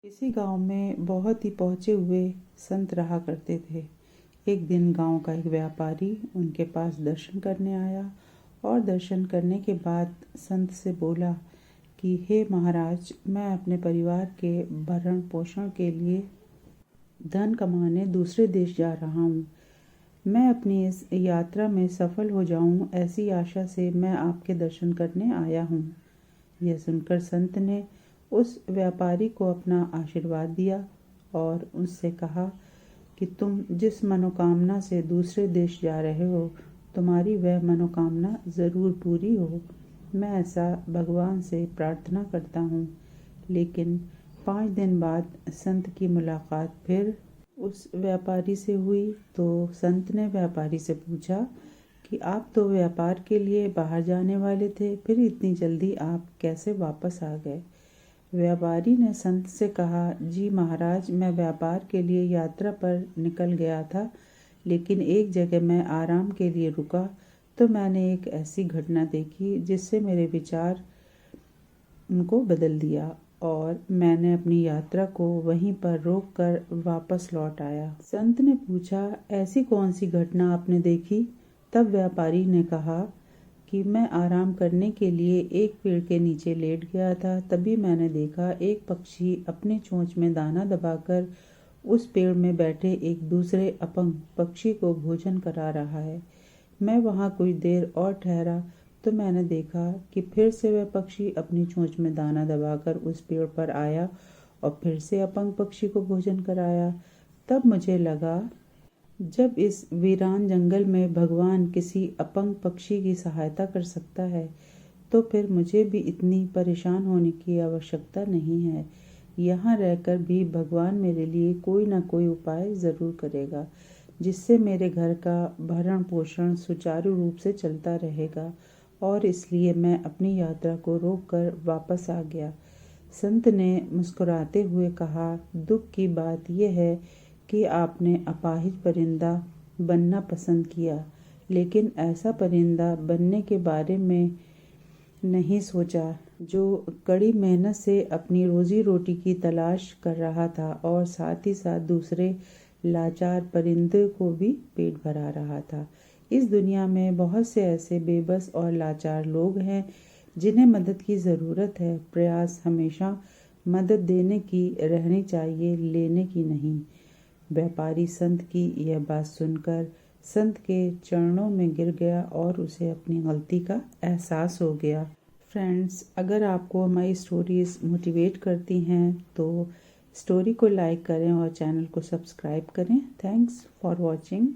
इसी गांव में बहुत ही पहुँचे हुए संत रहा करते थे। एक दिन गांव का एक व्यापारी उनके पास दर्शन करने आया और दर्शन करने के बाद संत से बोला कि हे महाराज, मैं अपने परिवार के भरण पोषण के लिए धन कमाने दूसरे देश जा रहा हूँ। मैं अपनी इस यात्रा में सफल हो जाऊँ, ऐसी आशा से मैं आपके दर्शन करने आया हूँ। यह सुनकर संत ने उस व्यापारी को अपना आशीर्वाद दिया और उससे कहा कि तुम जिस मनोकामना से दूसरे देश जा रहे हो, तुम्हारी वह मनोकामना ज़रूर पूरी हो। मैं ऐसा भगवान से प्रार्थना करता हूँ। लेकिन 5 दिन बाद संत की मुलाकात फिर उस व्यापारी से हुई तो संत ने व्यापारी से पूछा कि आप तो व्यापार के लिए बाहर जाने वाले थे, फिर इतनी जल्दी आप कैसे वापस आ गए? व्यापारी ने संत से कहा, जी महाराज, मैं व्यापार के लिए यात्रा पर निकल गया था, लेकिन एक जगह मैं आराम के लिए रुका तो मैंने एक ऐसी घटना देखी जिससे मेरे विचार उनको बदल दिया और मैंने अपनी यात्रा को वहीं पर रोक कर वापस लौट आया। संत ने पूछा, ऐसी कौन सी घटना आपने देखी? तब व्यापारी ने कहा कि मैं आराम करने के लिए एक पेड़ के नीचे लेट गया था। तभी मैंने देखा एक पक्षी अपने चोंच में दाना दबाकर उस पेड़ में बैठे एक दूसरे अपंग पक्षी को भोजन करा रहा है। मैं वहाँ कुछ देर और ठहरा तो मैंने देखा कि फिर से वह पक्षी अपनी चोंच में दाना दबाकर उस पेड़ पर आया और फिर से अपंग पक्षी को भोजन कराया। तब मुझे लगा, जब इस वीरान जंगल में भगवान किसी अपंग पक्षी की सहायता कर सकता है, तो फिर मुझे भी इतनी परेशान होने की आवश्यकता नहीं है। यहाँ रहकर भी भगवान मेरे लिए कोई ना कोई उपाय ज़रूर करेगा, जिससे मेरे घर का भरण पोषण सुचारू रूप से चलता रहेगा। और इसलिए मैं अपनी यात्रा को रोककर वापस आ गया। संत ने मुस्कुराते हुए कहा, दुख की बात यह है कि आपने अपाहिज परिंदा बनना पसंद किया, लेकिन ऐसा परिंदा बनने के बारे में नहीं सोचा जो कड़ी मेहनत से अपनी रोजी रोटी की तलाश कर रहा था और साथ ही साथ दूसरे लाचार परिंदे को भी पेट भरा रहा था। इस दुनिया में बहुत से ऐसे बेबस और लाचार लोग हैं जिन्हें मदद की ज़रूरत है। प्रयास हमेशा मदद देने की रहनी चाहिए, लेने की नहीं। व्यापारी संत की यह बात सुनकर संत के चरणों में गिर गया और उसे अपनी गलती का एहसास हो गया। फ्रेंड्स, अगर आपको हमारी स्टोरीज़ मोटिवेट करती हैं तो स्टोरी को लाइक करें और चैनल को सब्सक्राइब करें। Thanks for watching.